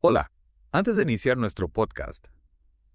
Hola, antes de iniciar nuestro podcast,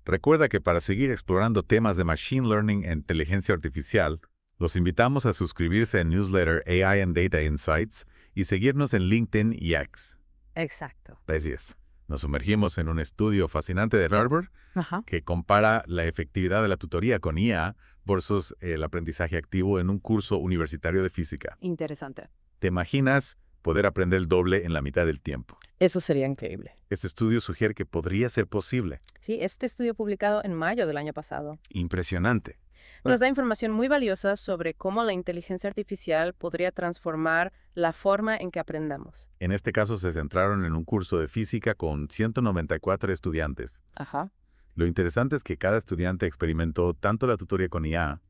recuerda que para seguir explorando temas de Machine Learning e inteligencia artificial, los invitamos a suscribirse al newsletter AI and Data Insights y seguirnos en LinkedIn y X. Exacto. Así es. Nos sumergimos en un estudio fascinante de Harvard Ajá. que compara la efectividad de la tutoría con IA versus el aprendizaje activo en un curso universitario de física. Interesante. ¿Te imaginas poder aprender el doble en la mitad del tiempo? Eso sería increíble. Este estudio sugiere que podría ser posible. Sí, este estudio publicado en mayo del año pasado Impresionante. nos da información muy valiosa sobre cómo la inteligencia artificial podría transformar la forma en que aprendamos. En este caso se centraron en un curso de física con 194 estudiantes. Ajá. Lo interesante es que cada estudiante experimentó tanto la tutoría con IA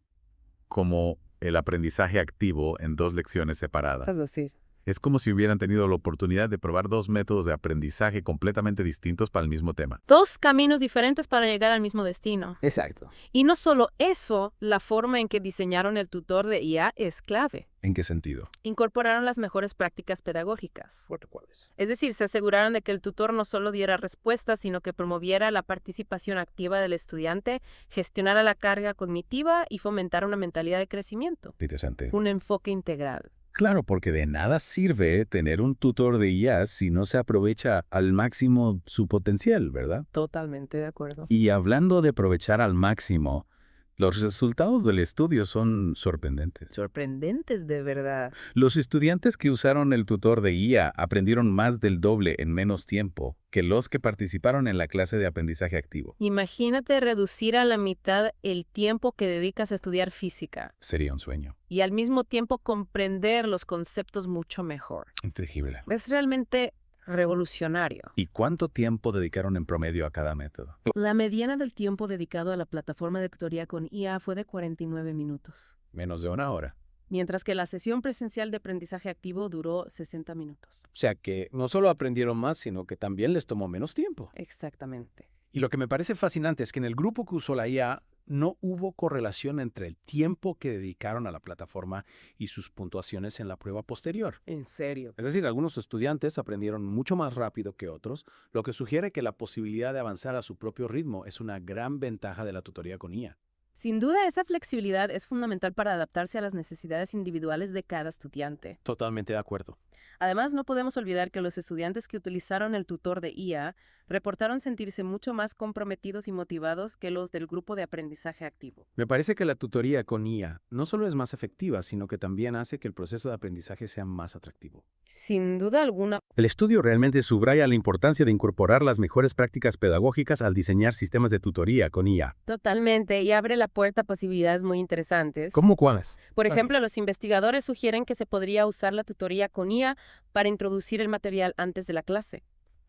como el aprendizaje activo en 2 lecciones Es separadas. decir, Es como si hubieran tenido la oportunidad de probar 2 métodos de aprendizaje completamente distintos para el mismo tema. dos caminos diferentes para llegar al mismo destino. Exacto. Y no solo eso, la forma en que diseñaron el tutor de IA es clave. ¿En qué sentido? Incorporaron las mejores prácticas pedagógicas. ¿Cuáles? Es decir, se aseguraron de que el tutor no solo diera respuestas, sino que promoviera la participación activa del estudiante, gestionara la carga cognitiva y fomentara una mentalidad de crecimiento. Interesante. Un enfoque integral. Claro, porque de nada sirve tener un tutor de IA si no se aprovecha al máximo su potencial, ¿verdad? Totalmente de acuerdo. Y hablando de aprovechar al máximo, los resultados del estudio son sorprendentes. Sorprendentes de verdad. Los estudiantes que usaron el tutor de IA aprendieron más del doble en menos tiempo que los que participaron en la clase de aprendizaje activo. Imagínate reducir a la mitad el tiempo que dedicas a estudiar física Sería un sueño. y al mismo tiempo comprender los conceptos mucho mejor. Increíble. Es realmente revolucionario. ¿Y cuánto tiempo dedicaron en promedio a cada método? La mediana del tiempo dedicado a la plataforma de tutoría con IA fue de 49 minutos, Menos de una hora. mientras que la sesión presencial de aprendizaje activo duró 60 minutos. O sea que no solo aprendieron más, sino que también les tomó menos tiempo. Exactamente. Y lo que me parece fascinante es que en el grupo que usó la IA no hubo correlación entre el tiempo que dedicaron a la plataforma y sus puntuaciones en la prueba posterior. En serio. Es decir, algunos estudiantes aprendieron mucho más rápido que otros, lo que sugiere que la posibilidad de avanzar a su propio ritmo es una gran ventaja de la tutoría con IA. Sin duda, esa flexibilidad es fundamental para adaptarse a las necesidades individuales de cada estudiante. Totalmente de acuerdo. Además, no podemos olvidar que los estudiantes que utilizaron el tutor de IA reportaron sentirse mucho más comprometidos y motivados que los del grupo de aprendizaje activo. Me parece que la tutoría con IA no solo es más efectiva, sino que también hace que el proceso de aprendizaje sea más atractivo. Sin duda alguna. El estudio realmente subraya la importancia de incorporar las mejores prácticas pedagógicas al diseñar sistemas de tutoría con IA. Totalmente, y abre la puerta a posibilidades muy interesantes. ¿Cómo cuáles? Por ejemplo, los investigadores sugieren que se podría usar la tutoría con IA para introducir el material antes de la clase,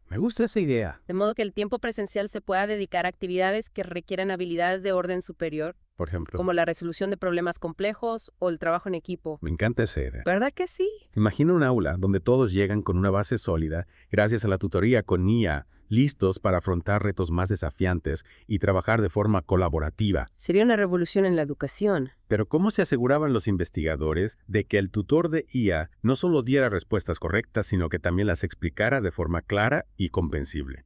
Me gusta esa idea. de modo que el tiempo presencial se pueda dedicar a actividades que requieren habilidades de orden superior, Por ejemplo, como la resolución de problemas complejos o el trabajo en equipo. me encanta esa idea. ¿Verdad que sí? Imagina un aula donde todos llegan con una base sólida gracias a la tutoría con IA, listos para afrontar retos más desafiantes y trabajar de forma colaborativa. Sería una revolución en la educación. Pero ¿cómo se aseguraban los investigadores de que el tutor de IA no solo diera respuestas correctas, sino que también las explicara de forma clara y comprensible?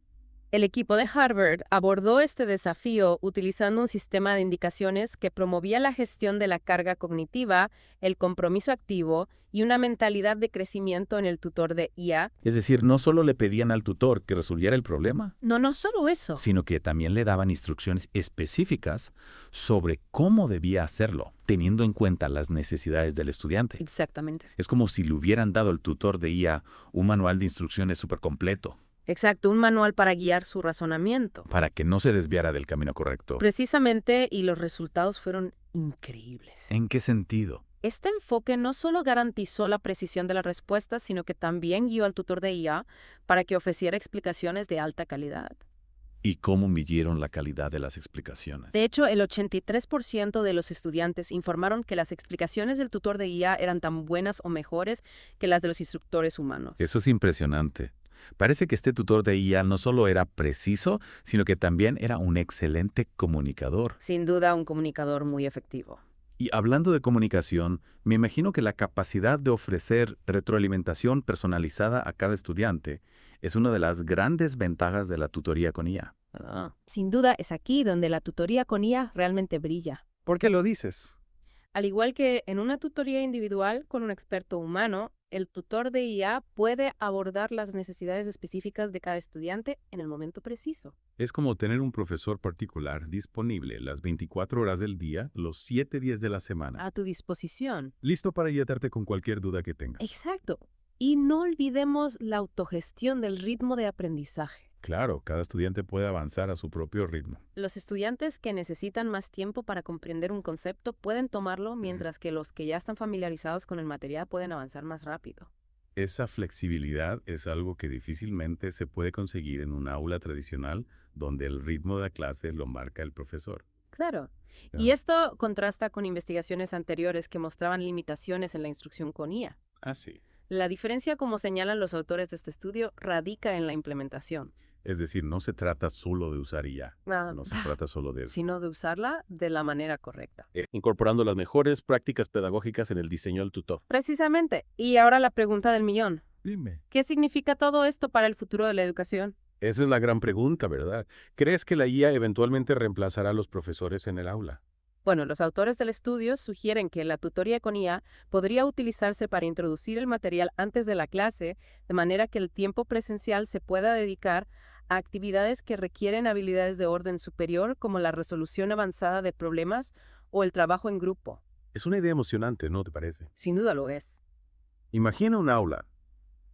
El equipo de Harvard abordó este desafío utilizando un sistema de indicaciones que promovía la gestión de la carga cognitiva, el compromiso activo y una mentalidad de crecimiento en el tutor de IA. Es decir, no solo le pedían al tutor que resolviera el problema, No solo eso. sino que también le daban instrucciones específicas sobre cómo debía hacerlo, teniendo en cuenta las necesidades del estudiante. Exactamente. Es como si le hubieran dado al tutor de IA un manual de instrucciones súper completo Exacto, un manual para guiar su razonamiento. para que no se desviara del camino correcto. Precisamente, y los resultados fueron increíbles. ¿En qué sentido? Este enfoque no solo garantizó la precisión de la respuesta, sino que también guió al tutor de IA para que ofreciera explicaciones de alta calidad. ¿Y cómo midieron la calidad de las explicaciones? De hecho, el 83% de los estudiantes informaron que las explicaciones del tutor de IA eran tan buenas o mejores que las de los instructores humanos. Eso es impresionante. Parece que este tutor de IA no solo era preciso, sino que también era un excelente comunicador. Sin duda, un comunicador muy efectivo. Y hablando de comunicación, me imagino que la capacidad de ofrecer retroalimentación personalizada a cada estudiante Es una de las grandes ventajas de la tutoría con IA. Sin duda, es aquí donde la tutoría con IA realmente brilla. ¿Por qué lo dices? Al igual que en una tutoría individual con un experto humano, el tutor de IA puede abordar las necesidades específicas de cada estudiante en el momento preciso. Es como tener un profesor particular disponible las 24 horas del día, los 7 días de la semana, A tu disposición. listo para ayudarte con cualquier duda que tengas. Exacto. Y no olvidemos la autogestión del ritmo de aprendizaje. Claro, cada estudiante puede avanzar a su propio ritmo. Los estudiantes que necesitan más tiempo para comprender un concepto pueden tomarlo, mientras que los que ya están familiarizados con el material pueden avanzar más rápido. Esa flexibilidad es algo que difícilmente se puede conseguir en un aula tradicional donde el ritmo de la clase lo marca el profesor. Claro. Ya. Y esto contrasta con investigaciones anteriores que mostraban limitaciones en la instrucción con IA. Ah, sí. La diferencia, como señalan los autores de este estudio, radica en la implementación, Es decir, no se trata solo de usar IA, no se trata solo de eso. sino de usarla de la manera correcta. Incorporando las mejores prácticas pedagógicas en el diseño del tutor. Precisamente. Y ahora la pregunta del millón. Dime. ¿Qué significa todo esto para el futuro de la educación? Esa es la gran pregunta, ¿verdad? ¿Crees que la IA eventualmente reemplazará a los profesores en el aula? Bueno, los autores del estudio sugieren que la tutoría con IA podría utilizarse para introducir el material antes de la clase, de manera que el tiempo presencial se pueda dedicar a actividades que requieren habilidades de orden superior, como la resolución avanzada de problemas o el trabajo en grupo. Es una idea emocionante, ¿no te parece? Sin duda lo es. Imagina un aula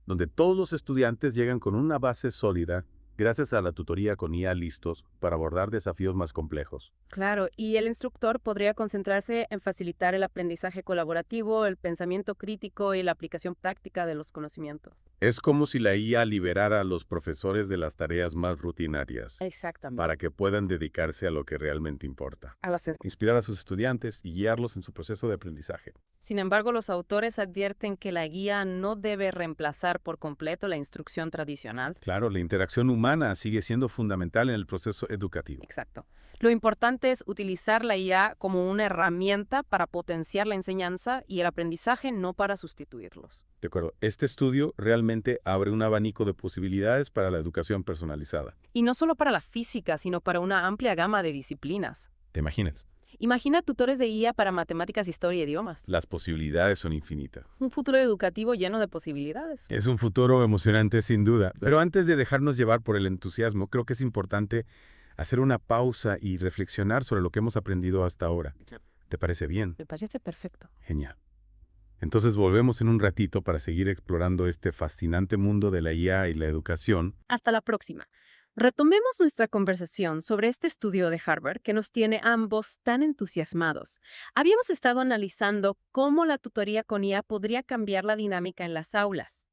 donde todos los estudiantes llegan con una base sólida gracias a la tutoría con IA listos para abordar desafíos más complejos. Claro, y el instructor podría concentrarse en facilitar el aprendizaje colaborativo, el pensamiento crítico y la aplicación práctica de los conocimientos. Es como si la IA liberara a los profesores de las tareas más rutinarias Exactamente. para que puedan dedicarse a lo que realmente importa. Inspirar a sus estudiantes y guiarlos en su proceso de aprendizaje. Sin embargo, los autores advierten que la guía no debe reemplazar por completo la instrucción tradicional. Claro, la interacción humana sigue siendo fundamental en el proceso educativo. Exacto. Lo importante es utilizar la IA como una herramienta para potenciar la enseñanza y el aprendizaje, no para sustituirlos. De acuerdo, este estudio realmente abre un abanico de posibilidades para la educación personalizada. Y no solo para la física, sino para una amplia gama de disciplinas. ¿Te imaginas? Imagina tutores de IA para matemáticas, historia y idiomas. Las posibilidades son infinitas. Un futuro educativo lleno de posibilidades. Es un futuro emocionante sin duda. Pero antes de dejarnos llevar por el entusiasmo, creo que es importante hacer una pausa y reflexionar sobre lo que hemos aprendido hasta ahora. ¿Te parece bien? Me parece perfecto. Genial. Entonces volvemos en un ratito para seguir explorando este fascinante mundo de la IA y la educación. Hasta la próxima. Retomemos nuestra conversación sobre este estudio de Harvard que nos tiene ambos tan entusiasmados. Habíamos estado analizando cómo la tutoría con IA podría cambiar la dinámica en las aulas.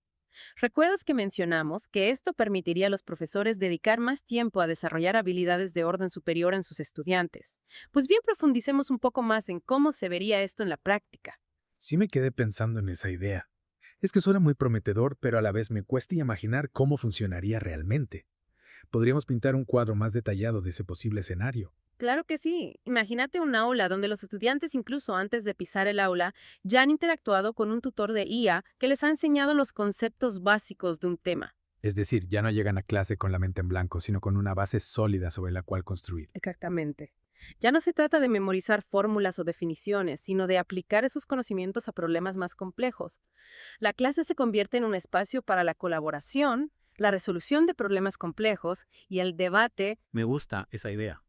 ¿Recuerdas que mencionamos que esto permitiría a los profesores dedicar más tiempo a desarrollar habilidades de orden superior en sus estudiantes? Pues bien, profundicemos un poco más en cómo se vería esto en la práctica. Sí me quedé pensando en esa idea. Es que suena muy prometedor, pero a la vez me cuesta imaginar cómo funcionaría realmente. Podríamos pintar un cuadro más detallado de ese posible escenario. Claro que sí. Imagínate un aula donde los estudiantes, incluso antes de pisar el aula, ya han interactuado con un tutor de IA que les ha enseñado los conceptos básicos de un tema. Es decir, ya no llegan a clase con la mente en blanco, sino con una base sólida sobre la cual construir. Exactamente. Ya no se trata de memorizar fórmulas o definiciones, sino de aplicar esos conocimientos a problemas más complejos. La clase se convierte en un espacio para la colaboración, la resolución de problemas complejos y el debate. Me gusta esa idea.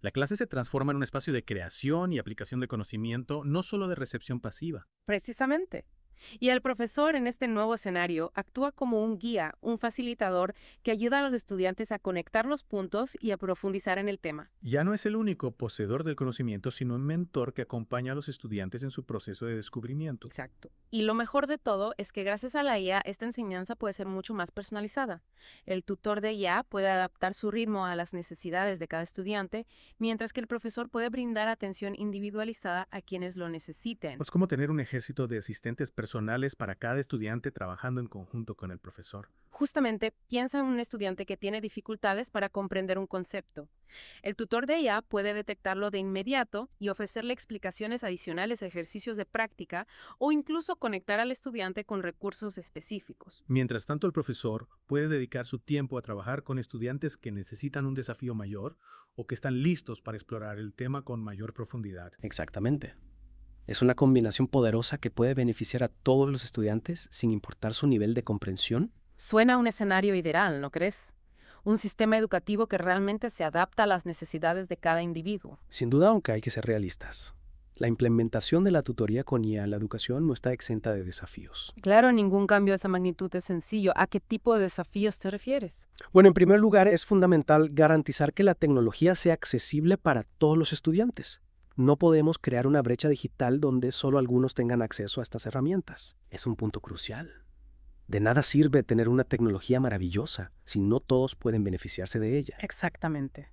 La clase se transforma en un espacio de creación y aplicación de conocimiento, no solo de recepción pasiva. Precisamente. Y el profesor en este nuevo escenario actúa como un guía, un facilitador que ayuda a los estudiantes a conectar los puntos y a profundizar en el tema. Ya no es el único poseedor del conocimiento, sino un mentor que acompaña a los estudiantes en su proceso de descubrimiento. Exacto. Y lo mejor de todo es que gracias a la IA esta enseñanza puede ser mucho más personalizada. El tutor de IA puede adaptar su ritmo a las necesidades de cada estudiante, mientras que el profesor puede brindar atención individualizada a quienes lo necesiten. Es como tener un ejército de asistentes personalizados personales para cada estudiante trabajando en conjunto con el profesor. Justamente, piensa en un estudiante que tiene dificultades para comprender un concepto. El tutor de IA puede detectarlo de inmediato y ofrecerle explicaciones adicionales a ejercicios de práctica o incluso conectar al estudiante con recursos específicos. Mientras tanto, el profesor puede dedicar su tiempo a trabajar con estudiantes que necesitan un desafío mayor o que están listos para explorar el tema con mayor profundidad. Exactamente. Es una combinación poderosa que puede beneficiar a todos los estudiantes sin importar su nivel de comprensión. Suena a un escenario ideal, ¿no crees? Un sistema educativo que realmente se adapta a las necesidades de cada individuo. Sin duda, aunque hay que ser realistas. La implementación de la tutoría con IA en la educación no está exenta de desafíos. Claro, ningún cambio de esa magnitud es sencillo. ¿A qué tipo de desafíos te refieres? Bueno, en primer lugar, es fundamental garantizar que la tecnología sea accesible para todos los estudiantes. No podemos crear una brecha digital donde solo algunos tengan acceso a estas herramientas. Es un punto crucial. De nada sirve tener una tecnología maravillosa si no todos pueden beneficiarse de ella. Exactamente.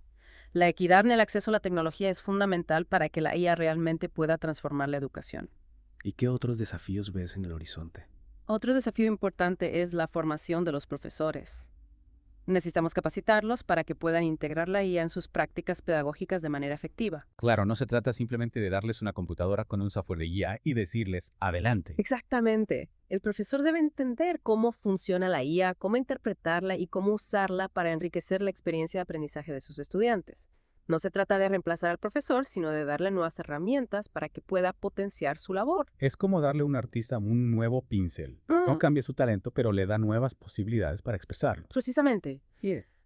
La equidad en el acceso a la tecnología es fundamental para que la IA realmente pueda transformar la educación. ¿Y qué otros desafíos ves en el horizonte? Otro desafío importante es la formación de los profesores. Necesitamos capacitarlos para que puedan integrar la IA en sus prácticas pedagógicas de manera efectiva. Claro, no se trata simplemente de darles una computadora con un software de IA y decirles adelante. Exactamente. El profesor debe entender cómo funciona la IA, cómo interpretarla y cómo usarla para enriquecer la experiencia de aprendizaje de sus estudiantes. No se trata de reemplazar al profesor, sino de darle nuevas herramientas para que pueda potenciar su labor. Es como darle a un artista un nuevo pincel. No cambia su talento, pero le da nuevas posibilidades para expresarlo. Precisamente.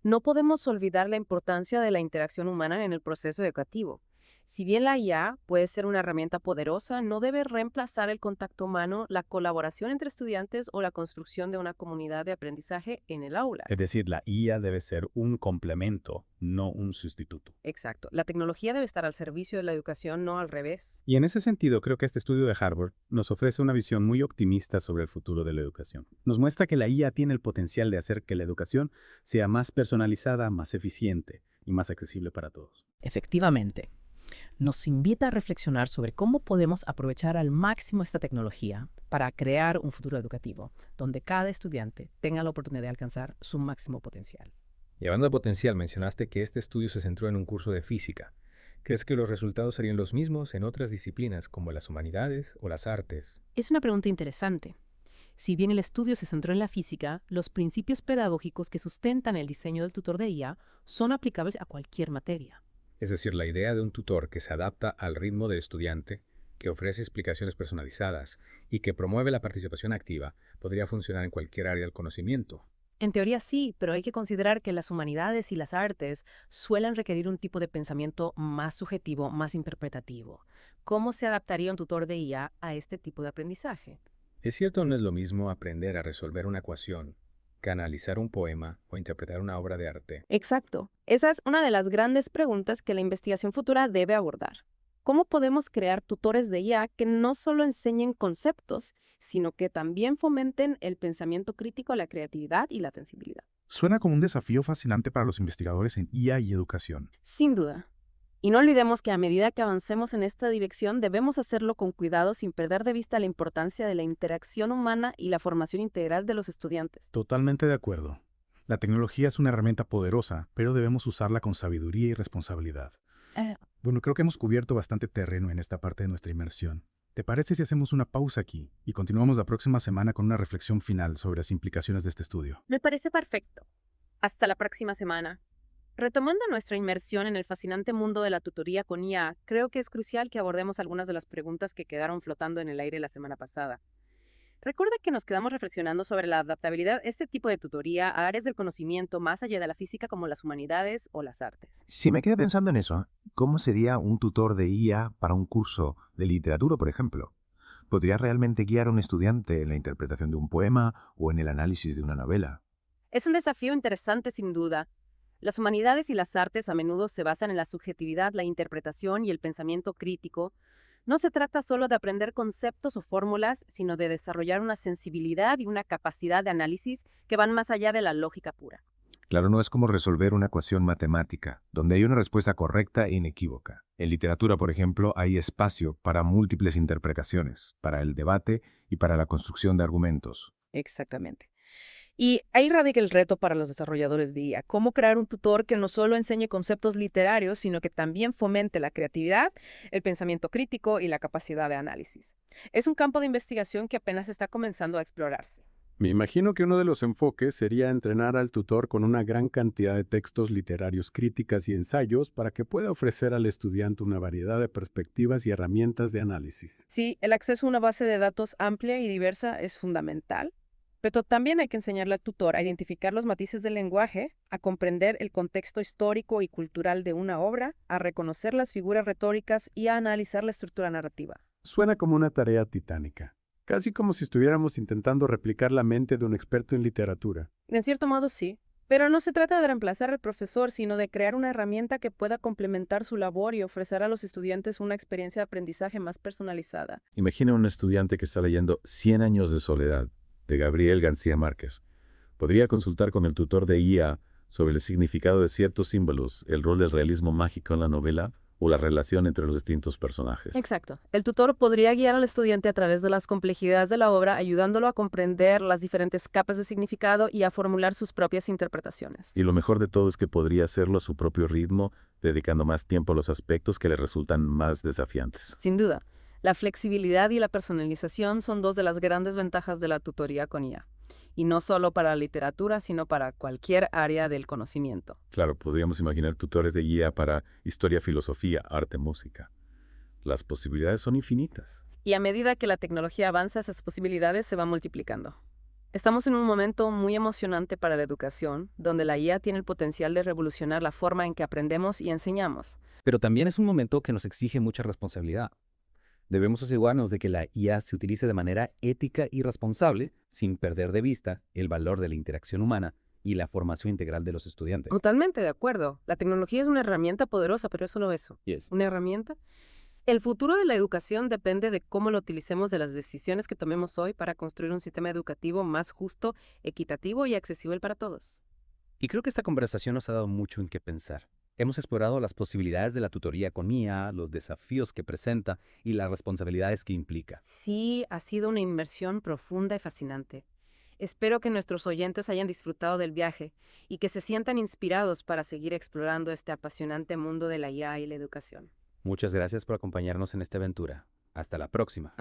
No podemos olvidar la importancia de la interacción humana en el proceso educativo. Si bien la IA puede ser una herramienta poderosa, no debe reemplazar el contacto humano, la colaboración entre estudiantes o la construcción de una comunidad de aprendizaje en el aula. Es decir, la IA debe ser un complemento, no un sustituto. Exacto. La tecnología debe estar al servicio de la educación, no al revés. Y en ese sentido, creo que este estudio de Harvard nos ofrece una visión muy optimista sobre el futuro de la educación. Nos muestra que la IA tiene el potencial de hacer que la educación sea más personalizada, más eficiente y más accesible para todos. Efectivamente, nos invita a reflexionar sobre cómo podemos aprovechar al máximo esta tecnología para crear un futuro educativo, donde cada estudiante tenga la oportunidad de alcanzar su máximo potencial. Y hablando de potencial, mencionaste que este estudio se centró en un curso de física. ¿Crees que los resultados serían los mismos en otras disciplinas como las humanidades o las artes? Es una pregunta interesante. Si bien el estudio se centró en la física, los principios pedagógicos que sustentan el diseño del tutor de IA son aplicables a cualquier materia. Es decir, la idea de un tutor que se adapta al ritmo del estudiante, que ofrece explicaciones personalizadas y que promueve la participación activa, podría funcionar en cualquier área del conocimiento. En teoría sí, pero hay que considerar que las humanidades y las artes suelen requerir un tipo de pensamiento más subjetivo, más interpretativo. ¿Cómo se adaptaría un tutor de IA a este tipo de aprendizaje? Es cierto, no es lo mismo aprender a resolver una ecuación, canalizar un poema o interpretar una obra de arte. Exacto. Esa es una de las grandes preguntas que la investigación futura debe abordar. ¿Cómo podemos crear tutores de IA que no solo enseñen conceptos, sino que también fomenten el pensamiento crítico, la creatividad y la sensibilidad? Suena como un desafío fascinante para los investigadores en IA y educación. Sin duda. Y no olvidemos que a medida que avancemos en esta dirección, debemos hacerlo con cuidado sin perder de vista la importancia de la interacción humana y la formación integral de los estudiantes. Totalmente de acuerdo. La tecnología es una herramienta poderosa, pero debemos usarla con sabiduría y responsabilidad. Bueno, creo que hemos cubierto bastante terreno en esta parte de nuestra inmersión. ¿Te parece si hacemos una pausa aquí y continuamos la próxima semana con una reflexión final sobre las implicaciones de este estudio? Me parece perfecto. Hasta la próxima semana. Retomando nuestra inmersión en el fascinante mundo de la tutoría con IA, creo que es crucial que abordemos algunas de las preguntas que quedaron flotando en el aire la semana pasada. Recuerda que nos quedamos reflexionando sobre la adaptabilidad de este tipo de tutoría a áreas del conocimiento más allá de la física como las humanidades o las artes. Sí, me quedé pensando en eso. ¿Cómo sería un tutor de IA para un curso de literatura, por ejemplo? ¿Podría realmente guiar a un estudiante en la interpretación de un poema o en el análisis de una novela? Es un desafío interesante sin duda. Las humanidades y las artes a menudo se basan en la subjetividad, la interpretación y el pensamiento crítico. No se trata solo de aprender conceptos o fórmulas, sino de desarrollar una sensibilidad y una capacidad de análisis que van más allá de la lógica pura. Claro, no es como resolver una ecuación matemática, donde hay una respuesta correcta e inequívoca. En literatura, por ejemplo, hay espacio para múltiples interpretaciones, para el debate y para la construcción de argumentos. Exactamente. Y ahí radica el reto para los desarrolladores de IA. Cómo crear un tutor que no solo enseñe conceptos literarios, sino que también fomente la creatividad, el pensamiento crítico y la capacidad de análisis. Es un campo de investigación que apenas está comenzando a explorarse. Me imagino que uno de los enfoques sería entrenar al tutor con una gran cantidad de textos literarios, críticas y ensayos para que pueda ofrecer al estudiante una variedad de perspectivas y herramientas de análisis. Sí, el acceso a una base de datos amplia y diversa es fundamental, pero también hay que enseñarle al tutor a identificar los matices del lenguaje, a comprender el contexto histórico y cultural de una obra, a reconocer las figuras retóricas y a analizar la estructura narrativa. Suena como una tarea titánica, casi como si estuviéramos intentando replicar la mente de un experto en literatura. En cierto modo sí, pero no se trata de reemplazar al profesor, sino de crear una herramienta que pueda complementar su labor y ofrecer a los estudiantes una experiencia de aprendizaje más personalizada. Imagina un estudiante que está leyendo 100 años de soledad, de Gabriel García Márquez. Podría consultar con el tutor de IA sobre el significado de ciertos símbolos, el rol del realismo mágico en la novela o la relación entre los distintos personajes. Exacto. El tutor podría guiar al estudiante a través de las complejidades de la obra, ayudándolo a comprender las diferentes capas de significado y a formular sus propias interpretaciones. Y lo mejor de todo es que podría hacerlo a su propio ritmo, dedicando más tiempo a los aspectos que le resultan más desafiantes. Sin duda, la flexibilidad y la personalización son dos de las grandes ventajas de la tutoría con IA. Y no solo para la literatura, sino para cualquier área del conocimiento. Claro, podríamos imaginar tutores de guía para historia, filosofía, arte, música. Las posibilidades son infinitas. Y a medida que la tecnología avanza, esas posibilidades se van multiplicando. Estamos en un momento muy emocionante para la educación, donde la IA tiene el potencial de revolucionar la forma en que aprendemos y enseñamos. Pero también es un momento que nos exige mucha responsabilidad. Debemos asegurarnos de que la IA se utilice de manera ética y responsable, sin perder de vista el valor de la interacción humana y la formación integral de los estudiantes. Totalmente de acuerdo. La tecnología es una herramienta poderosa, pero es solo eso. ¿Una herramienta? El futuro de la educación depende de cómo lo utilicemos, de las decisiones que tomemos hoy para construir un sistema educativo más justo, equitativo y accesible para todos. Y creo que esta conversación nos ha dado mucho en qué pensar. Hemos explorado las posibilidades de la tutoría con IA, los desafíos que presenta y las responsabilidades que implica. Sí, ha sido una inmersión profunda y fascinante. Espero que nuestros oyentes hayan disfrutado del viaje y que se sientan inspirados para seguir explorando este apasionante mundo de la IA y la educación. Muchas gracias por acompañarnos en esta aventura. Hasta la próxima.